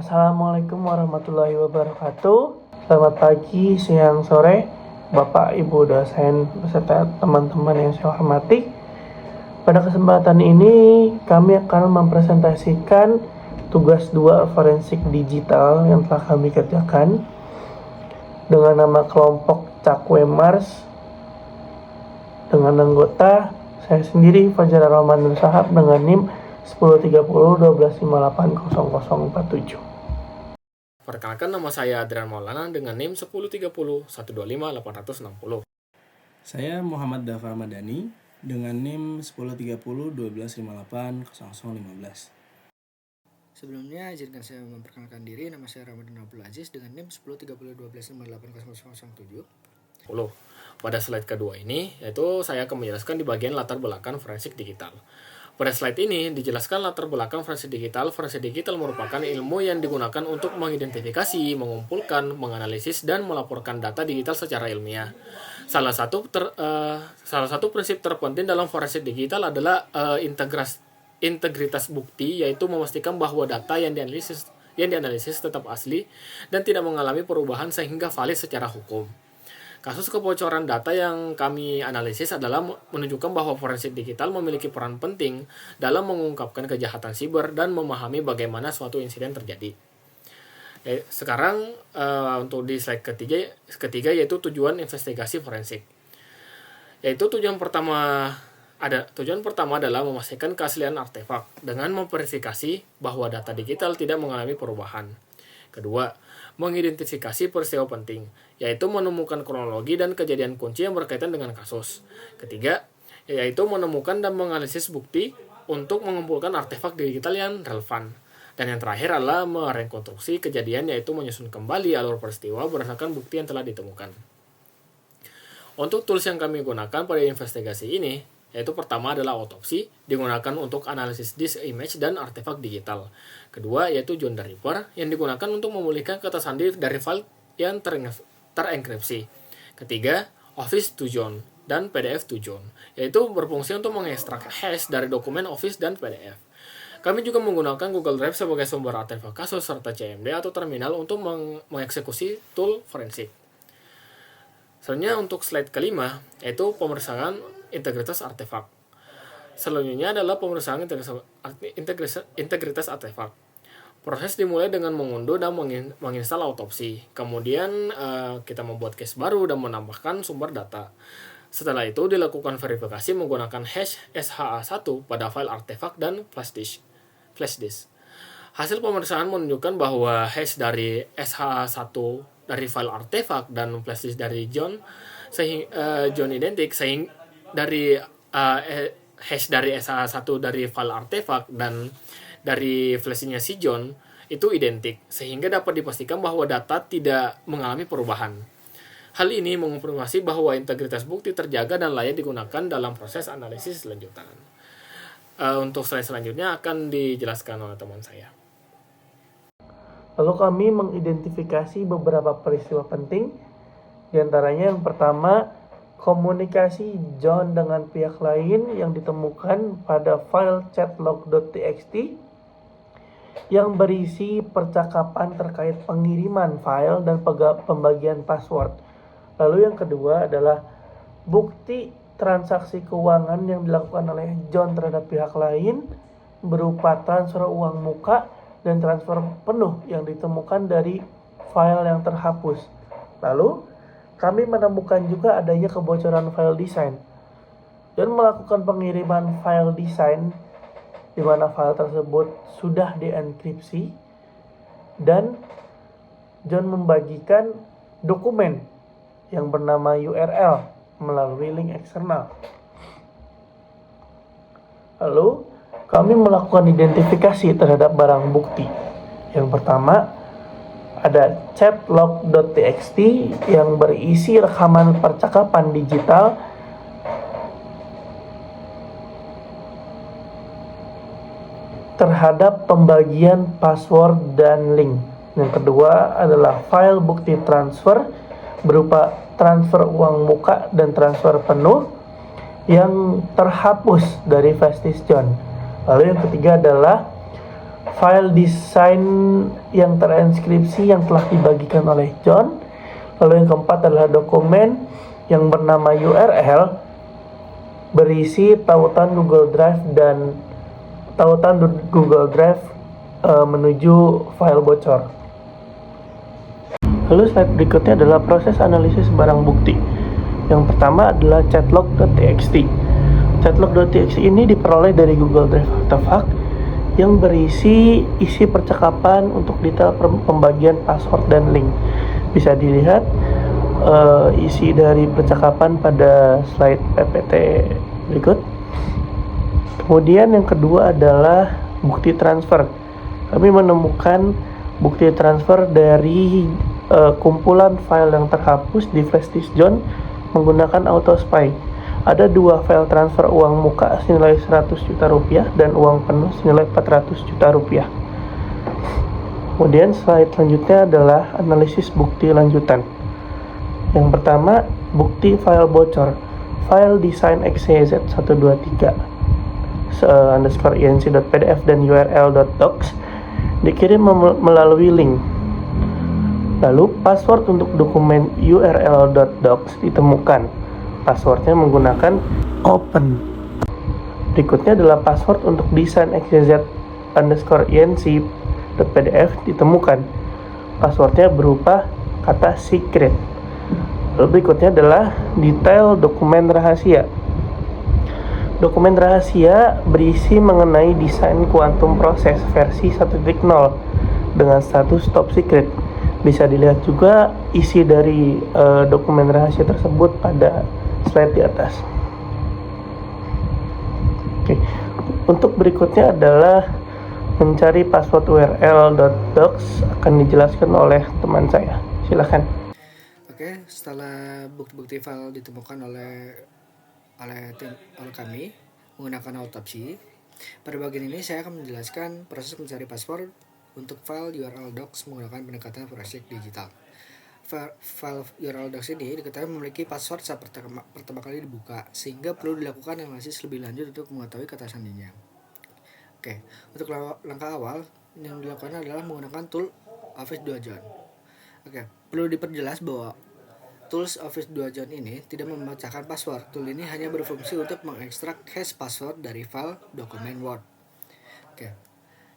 Assalamualaikum warahmatullahi wabarakatuh. Selamat pagi, siang, sore, Bapak, Ibu dosen, beserta teman-teman yang saya hormati. Pada kesempatan ini, kami akan mempresentasikan tugas 2 forensik digital yang telah kami kerjakan dengan nama kelompok Cakwe Mars dengan anggota saya sendiri Fajar Rahman dan Sahab dengan NIM 1030 Perkenalkan, nama saya Adrian Maulana dengan NIM 1030 125 860. Saya Muhammad Dafa Madani dengan NIM 1030 1258 0015. Sebelumnya, izinkan saya memperkenalkan diri. Nama saya Ramadan Abdul Aziz dengan NIM 1030 1258 0007. Pada slide kedua ini, yaitu saya akan menjelaskan di bagian latar belakang forensik digital. Pada slide ini dijelaskan latar belakang forensik digital. Forensik digital merupakan ilmu yang digunakan untuk mengidentifikasi, mengumpulkan, menganalisis, dan melaporkan data digital secara ilmiah. Salah satu prinsip terpenting dalam forensik digital adalah integritas bukti, yaitu memastikan bahwa data yang dianalisis tetap asli dan tidak mengalami perubahan sehingga valid secara hukum. Kasus kebocoran data yang kami analisis adalah menunjukkan bahwa forensik digital memiliki peran penting dalam mengungkapkan kejahatan siber dan memahami bagaimana suatu insiden terjadi. Sekarang untuk di slide ketiga yaitu tujuan investigasi forensik. Tujuan pertama adalah memastikan keaslian artefak dengan memverifikasi bahwa data digital tidak mengalami perubahan. Kedua, mengidentifikasi peristiwa penting, yaitu menemukan kronologi dan kejadian kunci yang berkaitan dengan kasus. Ketiga, yaitu menemukan dan menganalisis bukti untuk mengumpulkan artefak digital yang relevan. Dan yang terakhir adalah merekonstruksi kejadian, yaitu menyusun kembali alur peristiwa berdasarkan bukti yang telah ditemukan. Untuk tools yang kami gunakan pada investigasi ini, yaitu pertama adalah autopsi, digunakan untuk analisis disk image dan artefak digital. Kedua yaitu John the Ripper, yang digunakan untuk memulihkan kata sandi dari file yang terenkripsi. Ketiga, Office to John dan PDF to John, yaitu berfungsi untuk mengekstrak hash dari dokumen Office dan PDF. Kami juga menggunakan Google Drive sebagai sumber artefak kasus serta CMD atau terminal untuk mengeksekusi tool forensik. Selanjutnya untuk slide kelima, yaitu pemeriksaan integritas artefak. Selanjutnya adalah pemeriksaan integritas artefak. Proses dimulai dengan mengunduh dan menginstal autopsi. Kemudian kita membuat case baru dan menambahkan sumber data. Setelah itu dilakukan verifikasi menggunakan hash SHA-1 pada file artefak dan flash disk. Hasil pemeriksaan menunjukkan bahwa hash dari SHA-1 dari file artefak dan flash disk dari John identik, sehingga dari hash dari SHA-1 dari file artefak dan dari flashnya si John itu identik, sehingga dapat dipastikan bahwa data tidak mengalami perubahan. Hal ini mengonfirmasi bahwa integritas bukti terjaga dan layak digunakan dalam proses analisis lanjutan. Untuk slide selanjutnya akan dijelaskan oleh teman saya. Lalu kami mengidentifikasi beberapa peristiwa penting, diantaranya yang pertama, komunikasi John dengan pihak lain yang ditemukan pada file chatlog.txt yang berisi percakapan terkait pengiriman file dan pembagian password. Lalu yang kedua adalah bukti transaksi keuangan yang dilakukan oleh John terhadap pihak lain berupa transfer uang muka dan transfer penuh yang ditemukan dari file yang terhapus. Lalu kami menemukan juga adanya kebocoran file desain. John melakukan pengiriman file desain di mana file tersebut sudah dienkripsi dan John membagikan dokumen yang bernama URL melalui link eksternal. Lalu kami melakukan identifikasi terhadap barang bukti. Yang pertama ada chatlog.txt yang berisi rekaman percakapan digital terhadap pembagian password dan link. Yang kedua adalah file bukti transfer berupa transfer uang muka dan transfer penuh yang terhapus dari flash disk John. Lalu yang ketiga adalah file desain yang terenskripsi yang telah dibagikan oleh John. Lalu yang keempat adalah dokumen yang bernama URL berisi tautan Google Drive dan tautan Google Drive menuju file bocor. Lalu slide berikutnya adalah proses analisis barang bukti. Yang pertama adalah chatlog.txt. Chatlog.txt ini diperoleh dari Google Drive Artifact yang berisi isi percakapan untuk detail pembagian password dan link. Bisa dilihat isi dari percakapan pada slide PPT berikut. Kemudian yang kedua adalah bukti transfer. Kami menemukan bukti transfer dari kumpulan file yang terhapus di flash disk John menggunakan AutoSpy. Ada 2 file transfer uang muka senilai 100 juta rupiah dan uang penuh senilai 400 juta rupiah. Kemudian slide selanjutnya adalah analisis bukti lanjutan. Yang pertama, bukti file bocor. File design XYZ 123 _inc.pdf dan url.docs dikirim melalui link. Lalu password untuk dokumen url.docs ditemukan. Passwordnya menggunakan open. Berikutnya adalah password untuk desain xyz_inc.pdf ditemukan. Passwordnya berupa kata secret. Lalu berikutnya adalah detail dokumen rahasia. Dokumen rahasia berisi mengenai desain quantum process versi 1.0 dengan status top secret. Bisa dilihat juga isi dari dokumen rahasia tersebut pada slide di atas. Oke. Untuk berikutnya adalah mencari password url.docs, akan dijelaskan oleh teman saya. Silakan. Oke, setelah bukti-bukti file ditemukan oleh kami menggunakan autopsi, pada bagian ini saya akan menjelaskan proses mencari password untuk file URL docs menggunakan pendekatan forensik digital. File URL docs ini diketahui memiliki password saat pertama kali dibuka, sehingga perlu dilakukan analisis lebih lanjut untuk mengetahui kata sandinya. Oke, untuk langkah awal yang dilakukan adalah menggunakan tool Office 2 John. Oke, perlu diperjelas bahwa tools Office 2 John ini tidak membacakan password. Tool ini hanya berfungsi untuk mengekstrak hash password dari file dokumen Word. Oke.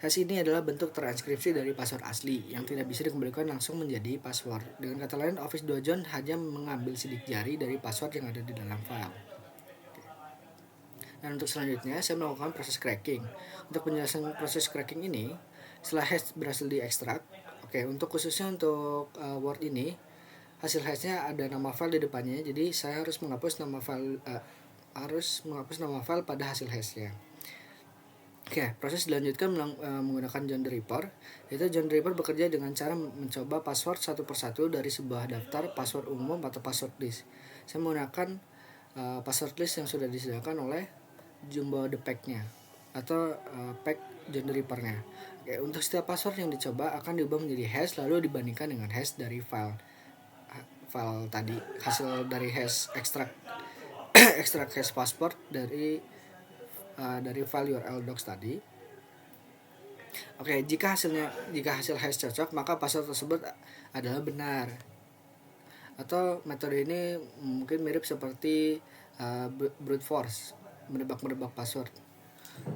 Hash ini adalah bentuk transkripsi dari password asli yang tidak bisa dikembalikan langsung menjadi password. Dengan kata lain, Office 2 John hanya mengambil sidik jari dari password yang ada di dalam file. Oke. Dan untuk selanjutnya, saya melakukan proses cracking. Untuk penjelasan proses cracking ini, setelah hash berhasil diekstrak, untuk khususnya untuk Word ini, hasil hashnya ada nama file di depannya, jadi saya harus menghapus nama file pada hasil hashnya. Proses dilanjutkan menggunakan John the Ripper. Yaitu John the Ripper bekerja dengan cara mencoba password satu persatu dari sebuah daftar password umum atau password list. Saya menggunakan password list yang sudah disediakan oleh Jumbo the Pack-nya atau pack John the Ripper-nya. Untuk setiap password yang dicoba akan diubah menjadi hash lalu dibandingkan dengan hash dari file tadi, hasil dari hash ekstrak hash password dari file URL docs tadi. Jika hasil hash cocok, maka password tersebut adalah benar. Atau metode ini mungkin mirip seperti brute force, menebak password.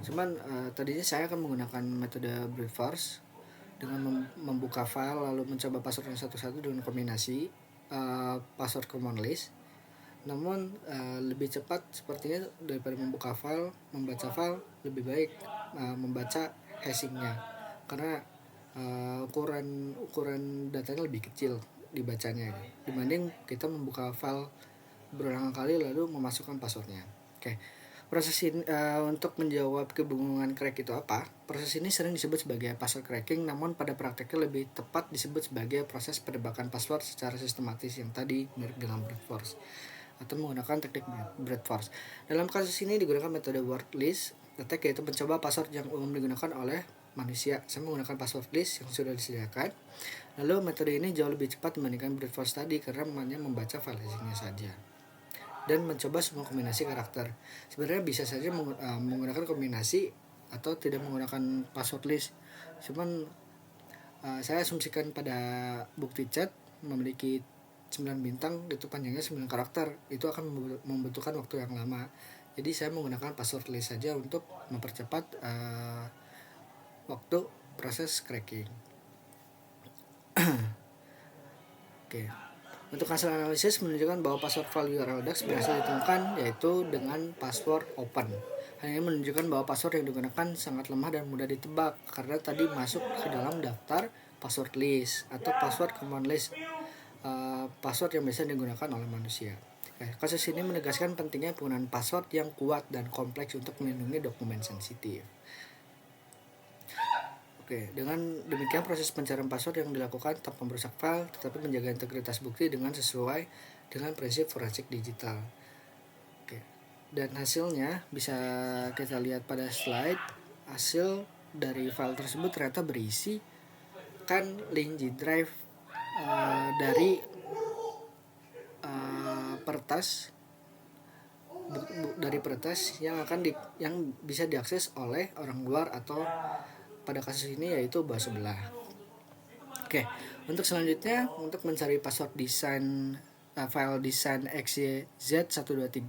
Cuman tadinya saya akan menggunakan metode brute force dengan membuka file lalu mencoba password satu-satu dengan kombinasi password common list. Namun lebih cepat sepertinya daripada membuka file, membaca file, lebih baik membaca hashingnya, karena ukuran datanya lebih kecil dibacanya dibanding kita membuka file berulang kali lalu memasukkan passwordnya. Proses ini untuk menjawab kebingungan crack itu apa? Proses ini sering disebut sebagai password cracking, namun pada prakteknya lebih tepat disebut sebagai proses penebakan password secara sistematis yang tadi mirip dengan brute force atau menggunakan teknik brute force. Dalam kasus ini digunakan metode word list attack, yaitu mencoba password yang umum digunakan oleh manusia. Saya menggunakan password list yang sudah disediakan. Lalu metode ini jauh lebih cepat dibandingkan brute force tadi karena hanya membaca file hashingnya saja dan mencoba semua kombinasi karakter. Sebenarnya bisa saja menggunakan kombinasi atau tidak menggunakan password list. Cuman saya asumsikan pada bukti chat memiliki 9 bintang, itu panjangnya 9 karakter, itu akan membutuhkan waktu yang lama. Jadi saya menggunakan password list saja untuk mempercepat waktu proses cracking. Oke. Untuk hasil analisis menunjukkan bahwa password file URL docs berhasil ditemukan, yaitu dengan password open. Hal ini menunjukkan bahwa password yang digunakan sangat lemah dan mudah ditebak karena tadi masuk ke dalam daftar password list atau password common list, password yang biasa digunakan oleh manusia. Kasus ini menegaskan pentingnya penggunaan password yang kuat dan kompleks untuk melindungi dokumen sensitif. Oke, dengan demikian proses pencarian password yang dilakukan tanpa merusak file tetapi menjaga integritas bukti dengan sesuai dengan prinsip forensik digital. Oke. Dan hasilnya bisa kita lihat pada slide. Hasil dari file tersebut ternyata berisi kan link G drive dari pertas yang yang bisa diakses oleh orang luar atau pada kasus ini yaitu bawah sebelah. Oke, untuk selanjutnya untuk mencari password desain file desain xyz123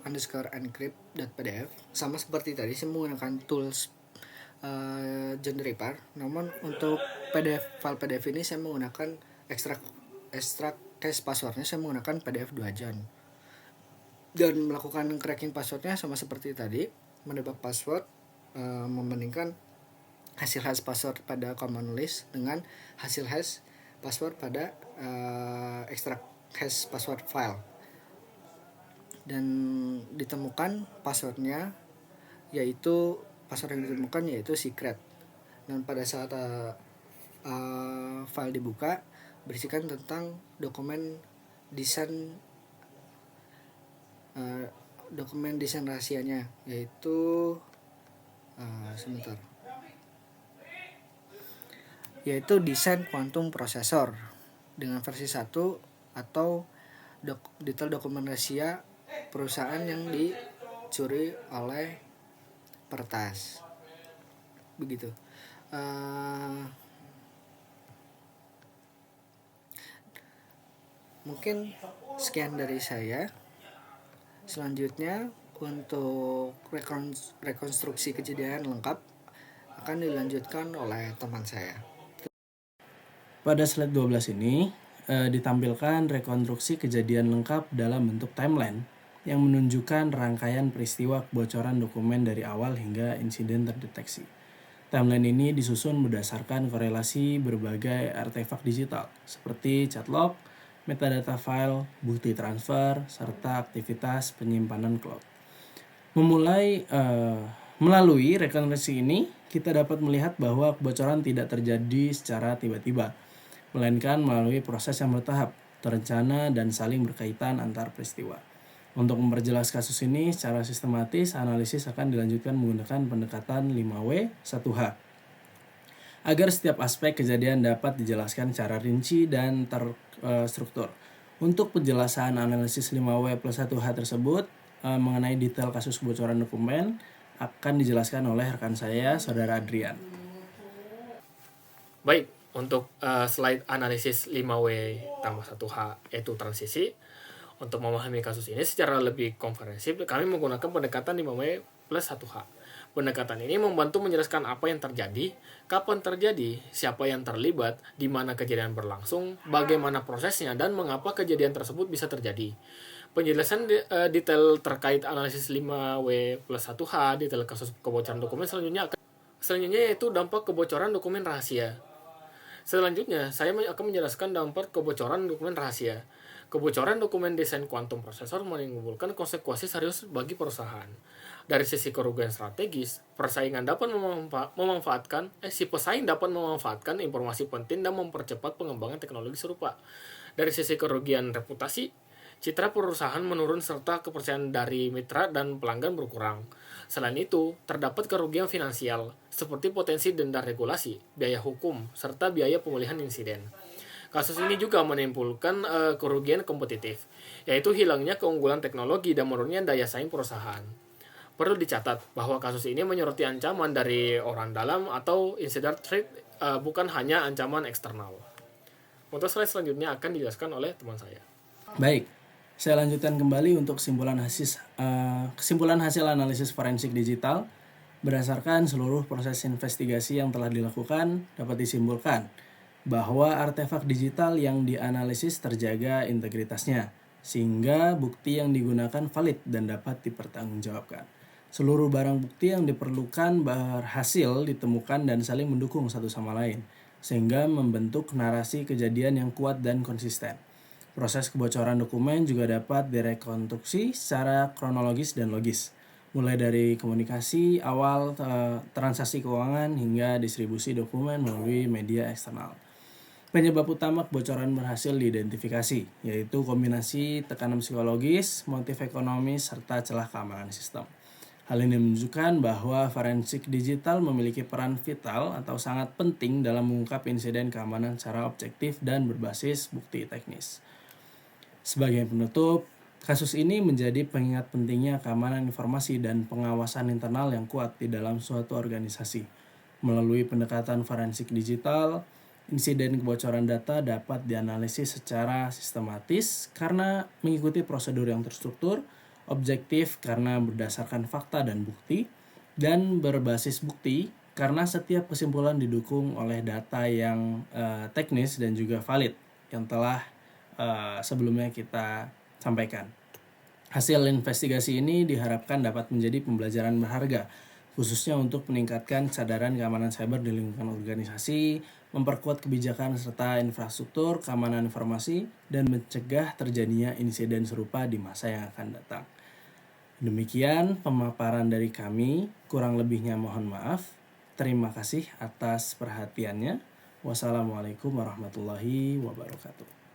underscore encrypt.pdf sama seperti tadi saya menggunakan tools GenReaper. Namun untuk file PDF ini saya menggunakan extract cache passwordnya saya menggunakan PDF 2jan. Dan melakukan cracking passwordnya sama seperti tadi, menebak password, membandingkan hasil hash password pada common list dengan hasil hash password pada extract hash password file, dan ditemukan passwordnya yaitu secret. Dan pada saat file dibuka berisikan tentang dokumen desain rahasianya, yaitu yaitu desain quantum processor dengan versi 1 atau detail dokumen rahasia perusahaan yang dicuri oleh pertas. Begitu. Mungkin sekian dari saya. Selanjutnya untuk rekonstruksi kejadian lengkap akan dilanjutkan oleh teman saya. Pada slide 12 ini ditampilkan rekonstruksi kejadian lengkap dalam bentuk timeline yang menunjukkan rangkaian peristiwa kebocoran dokumen dari awal hingga insiden terdeteksi. Timeline ini disusun berdasarkan korelasi berbagai artefak digital seperti chat log, metadata file, bukti transfer, serta aktivitas penyimpanan cloud. Melalui rekonstruksi ini, kita dapat melihat bahwa kebocoran tidak terjadi secara tiba-tiba, melainkan melalui proses yang bertahap, terencana, dan saling berkaitan antar peristiwa. Untuk memperjelas kasus ini secara sistematis, analisis akan dilanjutkan menggunakan pendekatan 5W 1H, agar setiap aspek kejadian dapat dijelaskan secara rinci dan terstruktur. Untuk penjelasan analisis 5W plus 1H tersebut mengenai detail kasus kebocoran dokumen akan dijelaskan oleh rekan saya, Saudara Adrian. Baik, untuk slide analisis 5W tambah 1H yaitu transisi. Untuk memahami kasus ini secara lebih komprehensif, kami menggunakan pendekatan 5W plus 1H. Pendekatan ini membantu menjelaskan apa yang terjadi, kapan terjadi, siapa yang terlibat, di mana kejadian berlangsung, bagaimana prosesnya, dan mengapa kejadian tersebut bisa terjadi. Penjelasan detail terkait analisis 5W plus 1H, detail kasus kebocoran dokumen selanjutnya yaitu dampak kebocoran dokumen rahasia. Selanjutnya, saya akan menjelaskan dampak kebocoran dokumen rahasia. Kebocoran dokumen desain quantum processor menimbulkan konsekuensi serius bagi perusahaan. Dari sisi kerugian strategis, pesaing dapat memanfaatkan informasi penting dan mempercepat pengembangan teknologi serupa. Dari sisi kerugian reputasi, citra perusahaan menurun serta kepercayaan dari mitra dan pelanggan berkurang. Selain itu, terdapat kerugian finansial seperti potensi denda regulasi, biaya hukum, serta biaya pemulihan insiden. Kasus ini juga menimbulkan kerugian kompetitif, yaitu hilangnya keunggulan teknologi dan menurunnya daya saing perusahaan. Perlu dicatat bahwa kasus ini menyoroti ancaman dari orang dalam atau insider threat, bukan hanya ancaman eksternal. Untuk slide selanjutnya akan dijelaskan oleh teman saya. Baik, saya lanjutkan kembali untuk kesimpulan hasil analisis forensik digital. Berdasarkan seluruh proses investigasi yang telah dilakukan, dapat disimpulkan bahwa artefak digital yang dianalisis terjaga integritasnya, sehingga bukti yang digunakan valid dan dapat dipertanggungjawabkan. Seluruh barang bukti yang diperlukan berhasil ditemukan dan saling mendukung satu sama lain, sehingga membentuk narasi kejadian yang kuat dan konsisten. Proses kebocoran dokumen juga dapat direkonstruksi secara kronologis dan logis, mulai dari komunikasi awal, transaksi keuangan, hingga distribusi dokumen melalui media eksternal. Penyebab utama kebocoran berhasil diidentifikasi, yaitu kombinasi tekanan psikologis, motif ekonomis, serta celah keamanan sistem. Hal ini menunjukkan bahwa forensik digital memiliki peran vital atau sangat penting dalam mengungkap insiden keamanan secara objektif dan berbasis bukti teknis. Sebagai penutup, kasus ini menjadi pengingat pentingnya keamanan informasi dan pengawasan internal yang kuat di dalam suatu organisasi. Melalui pendekatan forensik digital, insiden kebocoran data dapat dianalisis secara sistematis karena mengikuti prosedur yang terstruktur, objektif karena berdasarkan fakta dan bukti, dan berbasis bukti karena setiap kesimpulan didukung oleh data yang teknis dan juga valid yang telah sebelumnya kita sampaikan. Hasil investigasi ini diharapkan dapat menjadi pembelajaran berharga, khususnya untuk meningkatkan kesadaran keamanan cyber di lingkungan organisasi, memperkuat kebijakan serta infrastruktur keamanan informasi, dan mencegah terjadinya insiden serupa di masa yang akan datang. Demikian pemaparan dari kami, kurang lebihnya mohon maaf. Terima kasih atas perhatiannya. Wassalamualaikum warahmatullahi wabarakatuh.